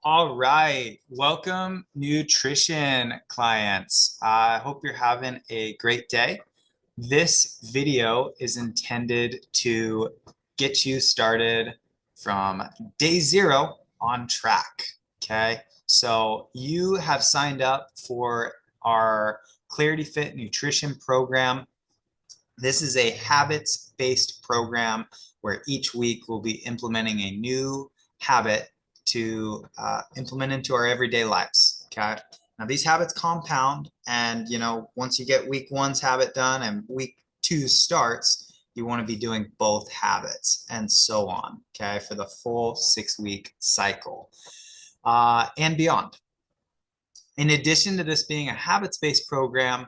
All right, welcome nutrition clients. I hope you're having a great day. This video is intended to get you started from day zero on track. Okay, so you have signed up for our ClarityFit nutrition program. This is a habits-based program where each week we'll be implementing a new habit to implement into our everyday lives. Okay. Now these habits compound, and once you get week one's habit done and week two starts, you want to be doing both habits and so on. Okay, for the full 6-week cycle and beyond. In addition to this being a habits-based program,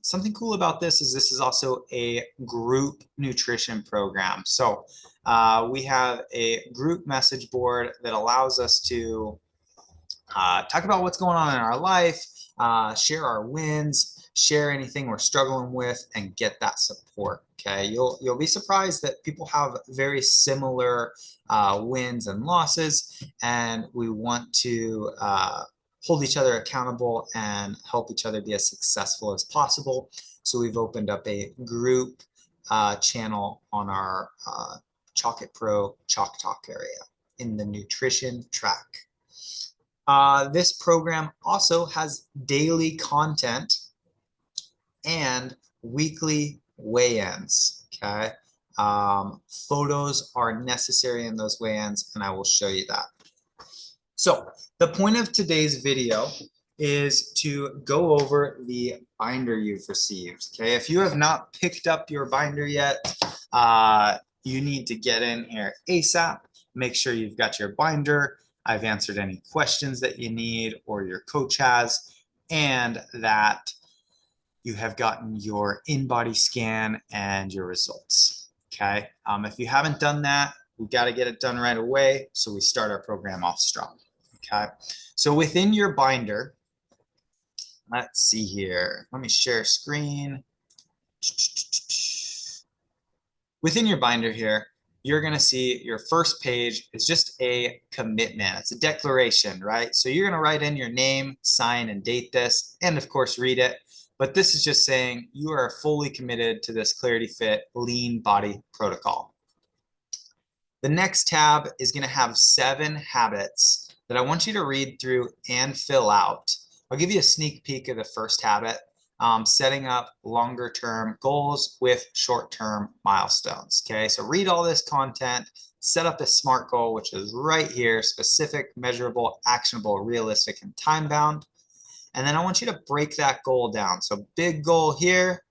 something cool about this is also a group nutrition program. So we have a group message board that allows us to talk about what's going on in our life, share our wins, share anything we're struggling with, and get that support. Okay, you'll be surprised that people have very similar wins and losses, and we want to hold each other accountable and help each other be as successful as possible. So we've opened up a group channel on our Chalk It Pro Chalk Talk area in the nutrition track. This program also has daily content and weekly weigh-ins. Okay, photos are necessary in those weigh-ins, and I will show you that. So the point of today's video is to go over the binder you've received. Okay, if you have not picked up your binder yet, you need to get in here ASAP. Make sure you've got your binder. I've answered any questions that you need or your coach has, and that you have gotten your in-body scan and your results. Okay, if you haven't done that, we've got to get it done right away so we start our program off strong. Okay, so within your binder, let's see here. Let me share screen. Within your binder here, you're going to see your first page is just a commitment. It's a declaration, right? So you're going to write in your name, sign, and date this, and of course read it. But this is just saying you are fully committed to this ClarityFit lean body protocol. The next tab is going to have 7 habits that I want you to read through and fill out. I'll give you a sneak peek of the first habit, setting up longer term goals with short term milestones. Okay, so read all this content, set up a SMART goal, which is right here: specific, measurable, actionable, realistic, and time bound. And then I want you to break that goal down. So big goal here.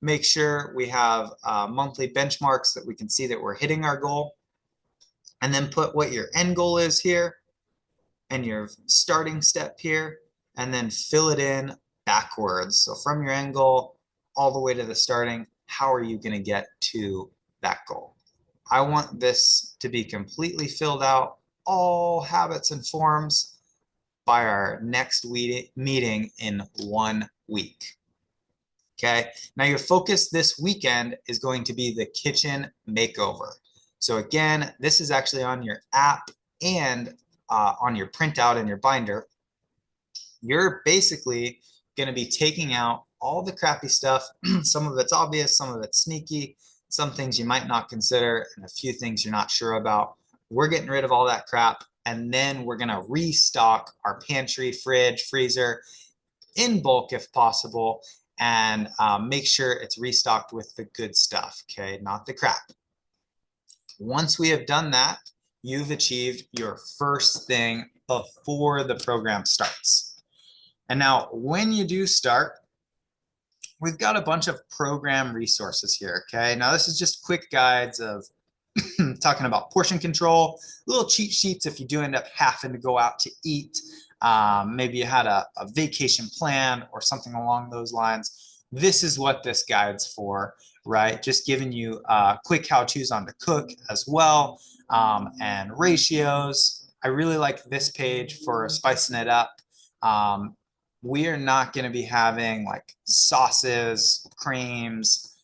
Make sure we have monthly benchmarks that we can see that we're hitting our goal. And then put what your end goal is here and your starting step here, and then fill it in backwards. So from your end goal all the way to the starting, how are you going to get to that goal? I want this to be completely filled out, all habits and forms, by our next meeting in 1 week. Okay, now your focus this weekend is going to be the kitchen makeover. So again, this is actually on your app and on your printout in your binder. You're basically going to be taking out all the crappy stuff. Some of it's obvious, some of it's sneaky, some things you might not consider, and a few things you're not sure about. We're getting rid of all that crap, and then we're going to restock our pantry, fridge, freezer in bulk if possible, and make sure it's restocked with the good stuff, okay, not the crap. Once we have done that, you've achieved your first thing before the program starts. And now when you do start, we've got a bunch of program resources here, okay? Now this is just quick guides of talking about portion control, little cheat sheets if you do end up having to go out to eat. Maybe you had a vacation plan or something along those lines. This is what this guide's for, right? Just giving you quick how-tos on to cook as well, and ratios. I really like this page for spicing it up. We are not going to be having like sauces, creams,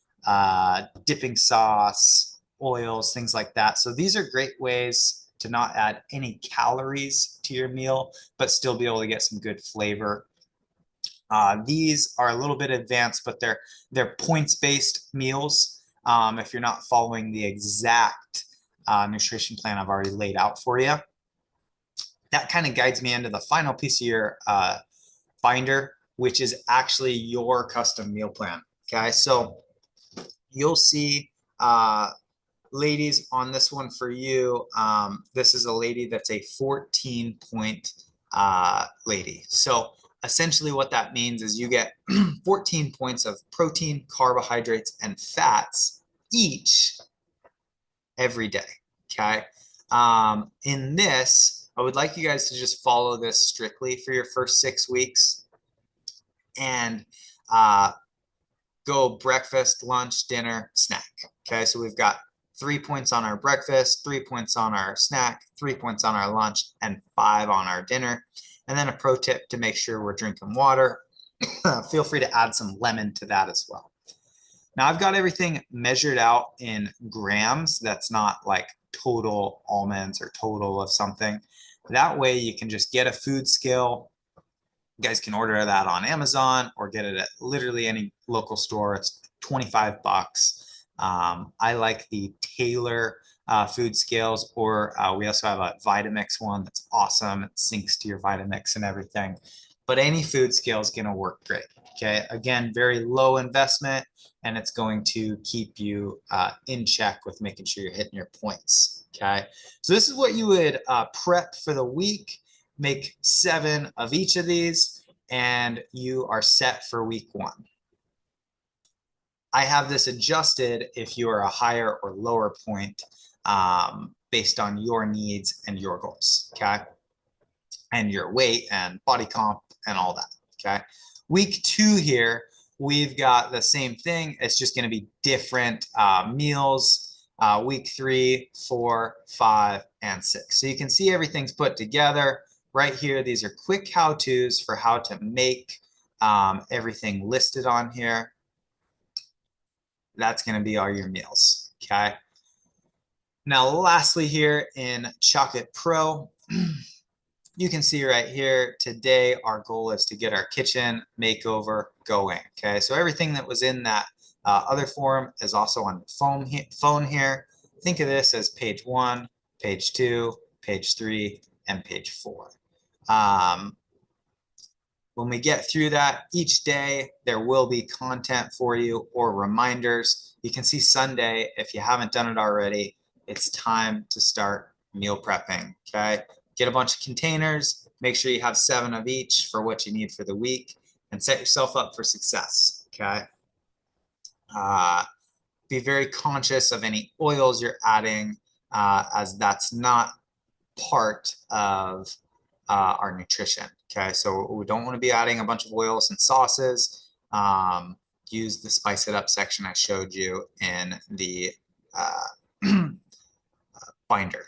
dipping sauce, oils, things like that. So these are great ways to not add any calories to your meal, but still be able to get some good flavor. These are a little bit advanced, but they're points-based meals. If you're not following the exact nutrition plan I've already laid out for you, that kind of guides me into the final piece of your binder, which is actually your custom meal plan. Okay, so you'll see, ladies, on this one for you, this is a lady that's a 14-point lady. So essentially what that means is you get 14 points of protein, carbohydrates, and fats each every day. Okay. In this, I would like you guys to just follow this strictly for your first 6 weeks and go breakfast, lunch, dinner, snack. Okay. So we've got 3 points on our breakfast, 3 points on our snack, 3 points on our lunch, and 5 on our dinner. And then a pro tip to make sure we're drinking water. Feel free to add some lemon to that as well. Now I've got everything measured out in grams. That's not like total almonds or total of something. That way you can just get a food scale. You guys can order that on Amazon or get it at literally any local store. It's 25 bucks. I like the Taylor food scales, or we also have a Vitamix one that's awesome. It syncs to your Vitamix and everything. But any food scale is going to work great. Okay, again, very low investment, and it's going to keep you in check with making sure you're hitting your points. Okay, so this is what you would prep for the week. Make 7 of each of these, and you are set for week 1. I have this adjusted if you are a higher or lower point based on your needs and your goals, okay? And your weight and body comp and all that, okay? Week 2 here, we've got the same thing. It's just gonna be different meals, week 3, 4, 5, and 6. So you can see everything's put together right here. These are quick how-tos for how to make everything listed on here. That's going to be all your meals. Okay. Now, lastly here in Chocolate Pro, you can see right here today, our goal is to get our kitchen makeover going. Okay. So everything that was in that other form is also on the phone here. Think of this as page 1, page 2, page 3, and page 4. When we get through that each day, there will be content for you or reminders. You can see Sunday, if you haven't done it already, it's time to start meal prepping, okay? Get a bunch of containers, make sure you have 7 of each for what you need for the week, and set yourself up for success, okay? Be very conscious of any oils you're adding, as that's not part of our nutrition. Okay, so we don't want to be adding a bunch of oils and sauces. Use the spice it up section I showed you in the binder.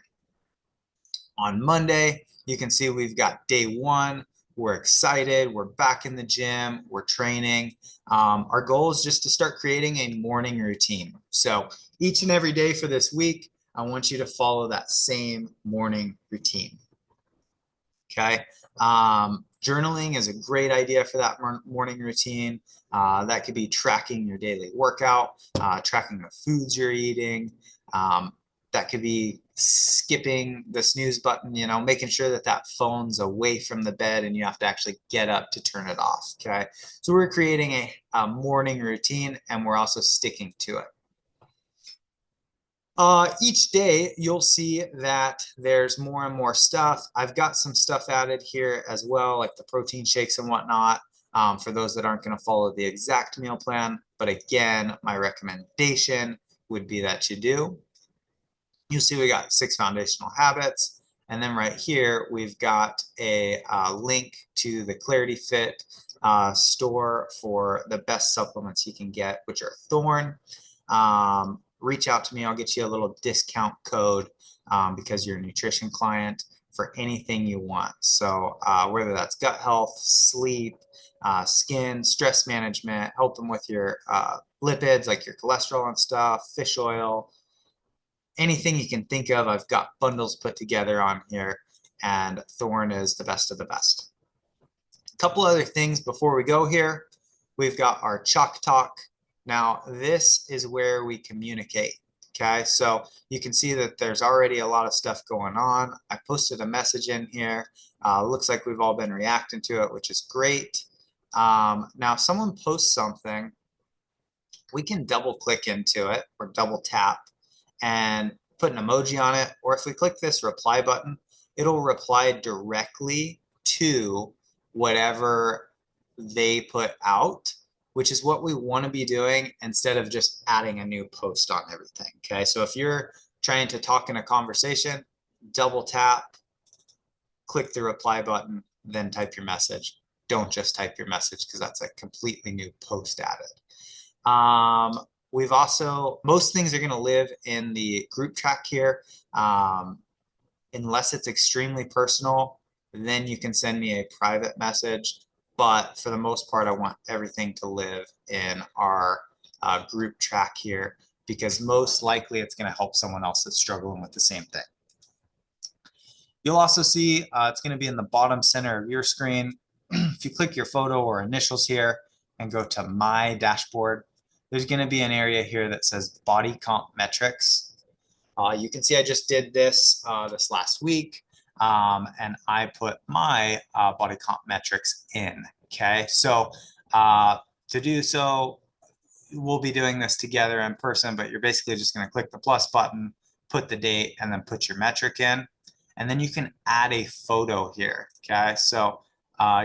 On Monday, you can see we've got day 1. We're excited. We're back in the gym. We're training. Our goal is just to start creating a morning routine. So each and every day for this week, I want you to follow that same morning routine. Okay. Journaling is a great idea for that morning routine. That could be tracking your daily workout, tracking the foods you're eating. That could be skipping the snooze button, you know, making sure that that phone's away from the bed and you have to actually get up to turn it off. Okay. So we're creating a morning routine, and we're also sticking to it. Each day you'll see that there's more and more stuff. I've got some stuff added here as well, like the protein shakes and whatnot, for those that aren't going to follow the exact meal plan. But again, my recommendation would be that you do. You'll see we got 6 foundational habits. And then right here, we've got a link to the ClarityFit store for the best supplements you can get, which are Thorn. Reach out to me. I'll get you a little discount code because you're a nutrition client for anything you want. So whether that's gut health, sleep, skin, stress management, help them with your lipids like your cholesterol and stuff, fish oil, anything you can think of, I've got bundles put together on here, and Thorn is the best of the best. A couple other things before we go here. We've got our Chalk Talk. Now, this is where we communicate. Okay, so you can see that there's already a lot of stuff going on. I posted a message in here. Looks like we've all been reacting to it, which is great. Now, if someone posts something, we can double click into it or double tap and put an emoji on it. Or if we click this reply button, it'll reply directly to whatever they put out, which is what we want to be doing instead of just adding a new post on everything. Okay, so if you're trying to talk in a conversation, double tap, click the reply button, then type your message. Don't just type your message because that's a completely new post added. We've also, most things are going to live in the group track here. Unless it's extremely personal, then you can send me a private message. But for the most part, I want everything to live in our group track here, because most likely it's going to help someone else that's struggling with the same thing. You'll also see it's going to be in the bottom center of your screen. If you click your photo or initials here and go to My Dashboard, there's going to be an area here that says Body Comp Metrics. You can see I just did this this last week, and I put my body comp metrics in. Okay, so to do so, we'll be doing this together in person, but you're basically just going to click the plus button, put the date, and then put your metric in. And then you can add a photo here. Okay, so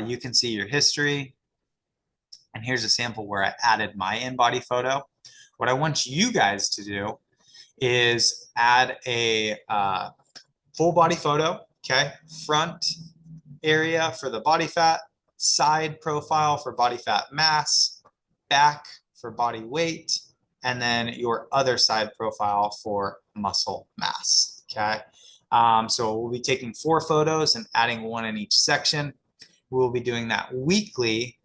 you can see your history. And here's a sample where I added my in-body photo. What I want you guys to do is add a full body photo, okay? Front area for the body fat, side profile for body fat mass, back for body weight, and then your other side profile for muscle mass, okay? So we'll be taking 4 photos and adding 1 in each section. We'll be doing that weekly,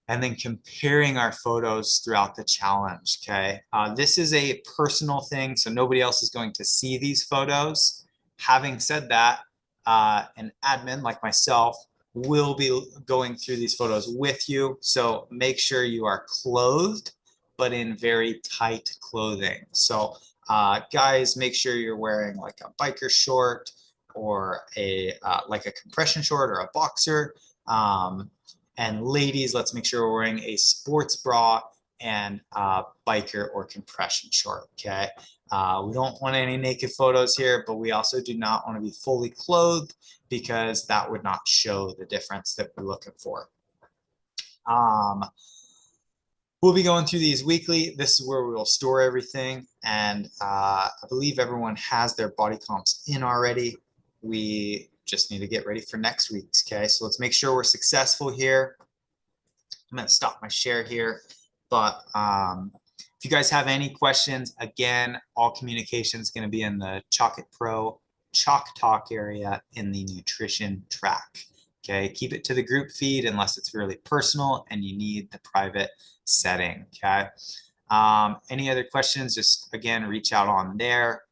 and then comparing our photos throughout the challenge, okay? This is a personal thing, so nobody else is going to see these photos. Having said that, an admin like myself will be going through these photos with you, so make sure you are clothed, but in very tight clothing. So guys, make sure you're wearing like a biker short or a like a compression short or a boxer. And ladies, let's make sure we're wearing a sports bra and biker or compression short, okay? We don't want any naked photos here, but we also do not want to be fully clothed because that would not show the difference that we're looking for. We'll be going through these weekly. This is where we will store everything. And I believe everyone has their body comps in already. We just need to get ready for next week's, okay? So let's make sure we're successful here. I'm gonna stop my share here, but if you guys have any questions, again, all communication is gonna be in the Chalk It Pro Chalk Talk area in the nutrition track, okay? Keep it to the group feed unless it's really personal and you need the private setting, okay? Any other questions, just again, reach out on there.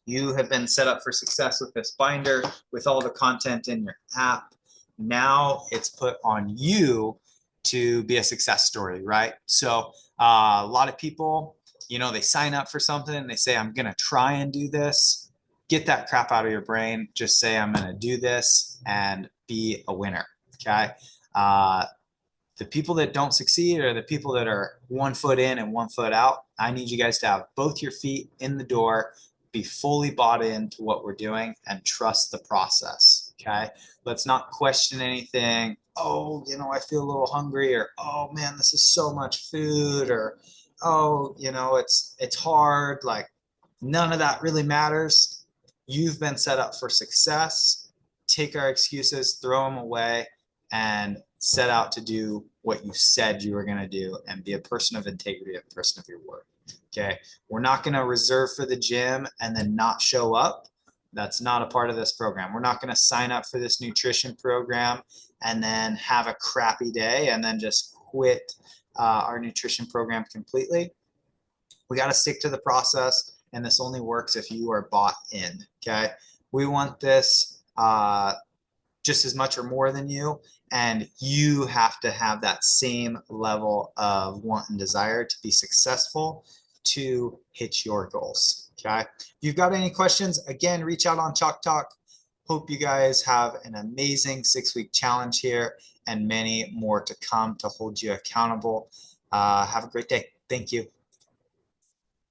You have been set up for success with this binder, with all the content in your app. Now it's put on you to be a success story, right? So a lot of people, you know, they sign up for something, they say, I'm gonna try and do this. Get that crap out of your brain. Just say, I'm gonna do this and be a winner, okay? The people that don't succeed are the people that are 1 foot in and 1 foot out. I need you guys to have both your feet in the door, be fully bought into what we're doing, and trust the process, okay? Let's not question anything. Oh, you know, I feel a little hungry, or oh man, this is so much food, or oh, you know, it's hard. Like, none of that really matters. You've been set up for success. Take our excuses, throw them away, and set out to do what you said you were going to do and be a person of integrity, a person of your word. Okay, we're not going to reserve for the gym and then not show up. That's not a part of this program. We're not going to sign up for this nutrition program and then have a crappy day and then just quit our nutrition program completely. We got to stick to the process. and this only works if you are bought in, okay? We want this just as much or more than you, and you have to have that same level of want and desire to be successful to hit your goals, okay? If you've got any questions, again, reach out on Chalk Talk. Hope you guys have an amazing 6-week challenge here and many more to come to hold you accountable. Have a great day. Thank you.